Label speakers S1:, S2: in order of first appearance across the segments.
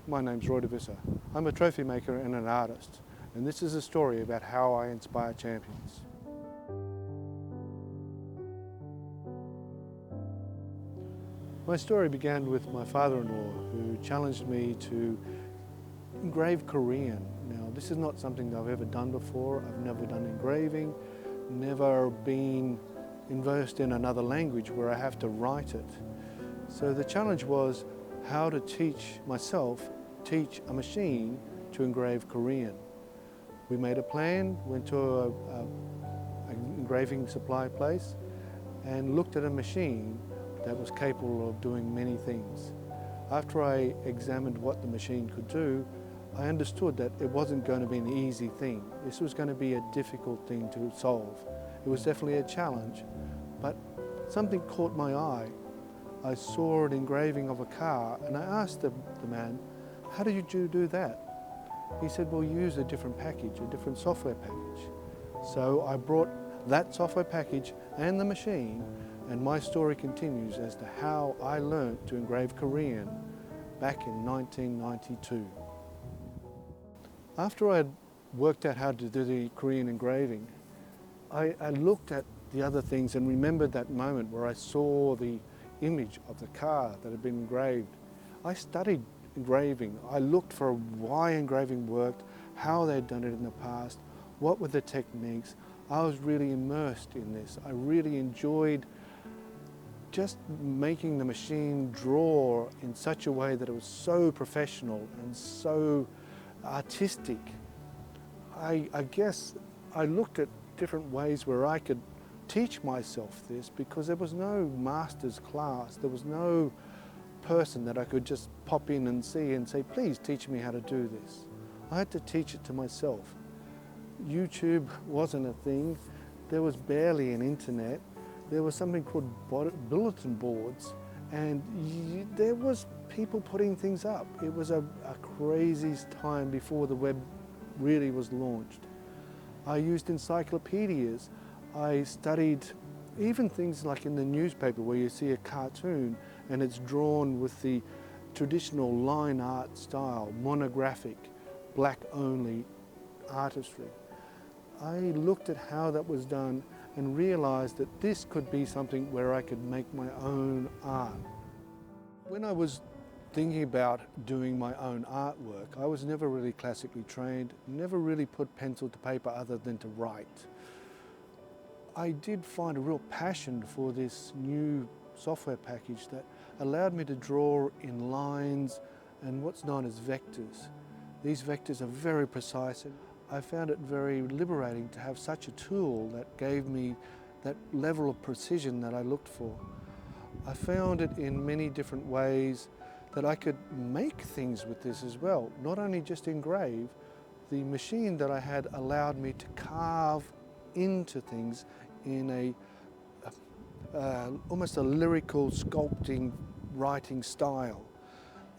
S1: My name's Visser. I'm a trophy maker and an artist, and this is a story about how I inspire champions. My story began with my father-in-law, who challenged me to engrave Korean. Now, this is not something that I've ever done before. I've never done engraving, never been immersed in another language where I have to write it. So the challenge was how to teach a machine to engrave Korean. We made a plan, went to an engraving supply place and looked at a machine that was capable of doing many things. After I examined what the machine could do, I understood that it wasn't going to be an easy thing. This was going to be a difficult thing to solve. It was definitely a challenge, but something caught my eye. I saw an engraving of a car and I asked the man, how did you do that? He said, well, use a different package, a different software package. So I brought that software package and the machine, and my story continues as to how I learned to engrave Korean back in 1992. After I had worked out how to do the Korean engraving, I looked at the other things and remembered that moment where I saw the image of the car that had been engraved. I studied engraving. I looked for why engraving worked, how they'd done it in the past, what were the techniques. I was really immersed in this. I really enjoyed just making the machine draw in such a way that it was so professional and so artistic. I guess I looked at different ways where I could teach myself this, because there was no master's class. There was no person that I could just pop in and see and say, please teach me how to do this. I had to teach it to myself. YouTube wasn't a thing. There was barely an internet. There was something called bulletin boards, and there was people putting things up. It was a crazy time before the web really was launched. I used encyclopedias. I studied even things like in the newspaper where you see a cartoon and it's drawn with the traditional line art style, monographic, black only artistry. I looked at how that was done and realized that this could be something where I could make my own art. When I was thinking about doing my own artwork, I was never really classically trained, never really put pencil to paper other than to write. I did find a real passion for this new software package that allowed me to draw in lines and what's known as vectors. These vectors are very precise. I found it very liberating to have such a tool that gave me that level of precision that I looked for. I found it in many different ways that I could make things with this as well, not only just engrave. The machine that I had allowed me to carve into things in almost a lyrical sculpting writing style,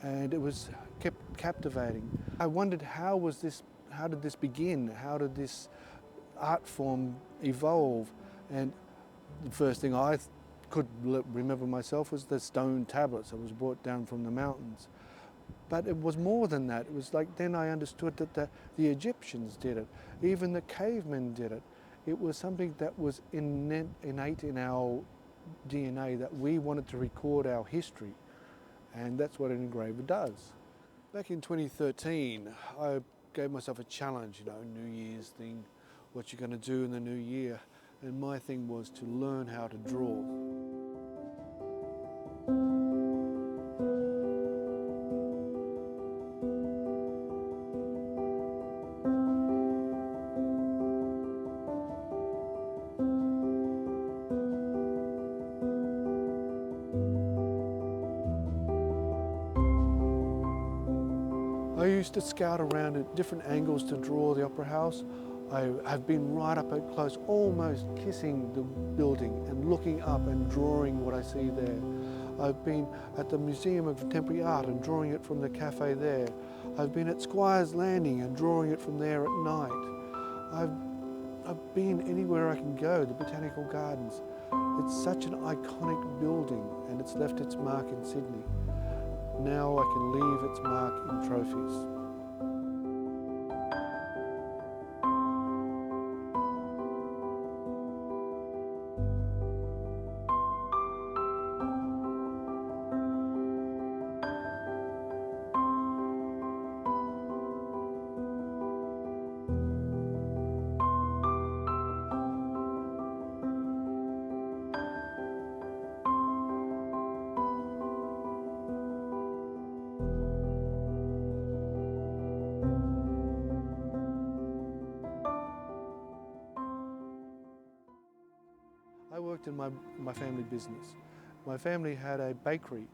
S1: and it was kept captivating. I wondered how did this begin? How did this art form evolve? And the first thing I could remember myself was the stone tablets that was brought down from the mountains. But it was more than that. It was like then I understood that the Egyptians did it, even the cavemen did it. It was something that was innate in our DNA, that we wanted to record our history, and that's what an engraver does. Back in 2013, I gave myself a challenge, New Year's thing, what you're going to do in the new year, and my thing was to learn how to draw. I used to scout around at different angles to draw the Opera House. I have been right up close, almost kissing the building and looking up and drawing what I see there. I've been at the Museum of Contemporary Art and drawing it from the cafe there. I've been at Squire's Landing and drawing it from there at night. I've been anywhere I can go, the Botanical Gardens. It's such an iconic building and it's left its mark in Sydney. Now I can leave its mark like in trophies. I worked in my family business. My family had a bakery,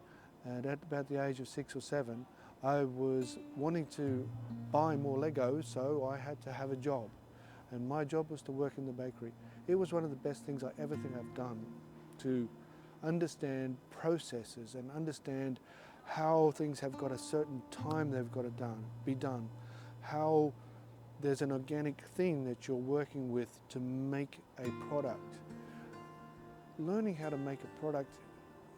S1: and at about the age of 6 or 7, I was wanting to buy more Legos, so I had to have a job. And my job was to work in the bakery. It was one of the best things I ever think I've done, to understand processes and understand how things have got a certain time they've got to be done, how there's an organic thing that you're working with to make a product. Learning how to make a product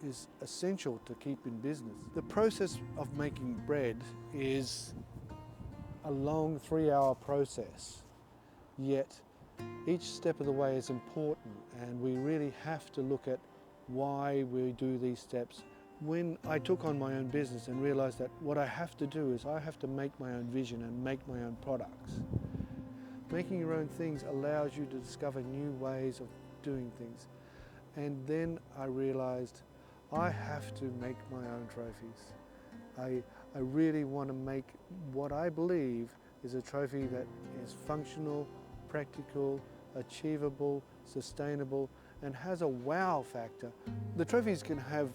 S1: is essential to keep in business. The process of making bread is a long 3-hour process, yet each step of the way is important, and we really have to look at why we do these steps. When I took on my own business and realized that what I have to do is I have to make my own vision and make my own products. Making your own things allows you to discover new ways of doing things. And then I realized I have to make my own trophies. I really want to make what I believe is a trophy that is functional, practical, achievable, sustainable, and has a wow factor. The trophies can have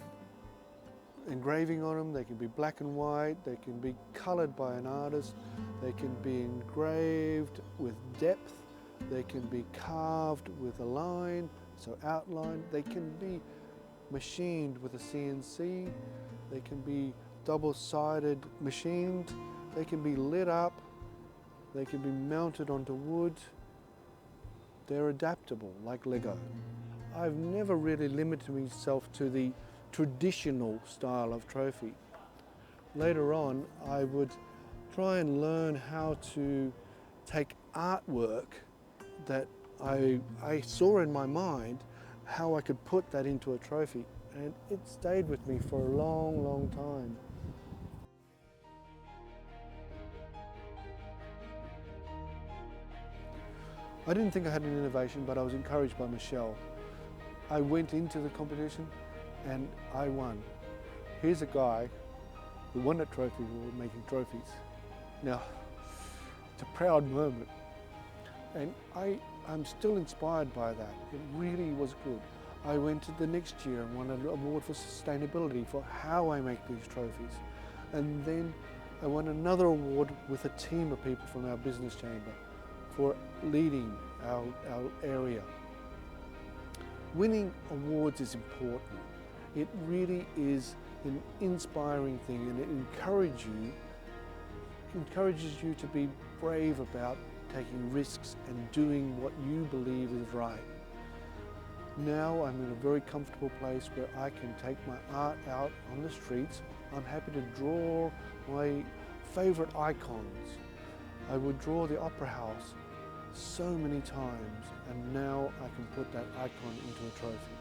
S1: engraving on them, they can be black and white, they can be colored by an artist, they can be engraved with depth, they can be carved with a line, so outline, they can be machined with a CNC, they can be double-sided machined, they can be lit up, they can be mounted onto wood. They're adaptable like Lego. I've never really limited myself to the traditional style of trophy. Later on, I would try and learn how to take artwork that I saw in my mind, how I could put that into a trophy, and it stayed with me for a long, long time. I didn't think I had an innovation, but I was encouraged by Michelle. I went into the competition and I won. Here's a guy who won that trophy for making trophies. Now, it's a proud moment, and I'm still inspired by that. It really was good. I went to the next year and won an award for sustainability for how I make these trophies. And then I won another award with a team of people from our business chamber for leading our area. Winning awards is important. It really is an inspiring thing, and it encourages you to be brave about taking risks and doing what you believe is right. Now I'm in a very comfortable place where I can take my art out on the streets. I'm happy to draw my favorite icons. I would draw the Opera House so many times, and now I can put that icon into a trophy.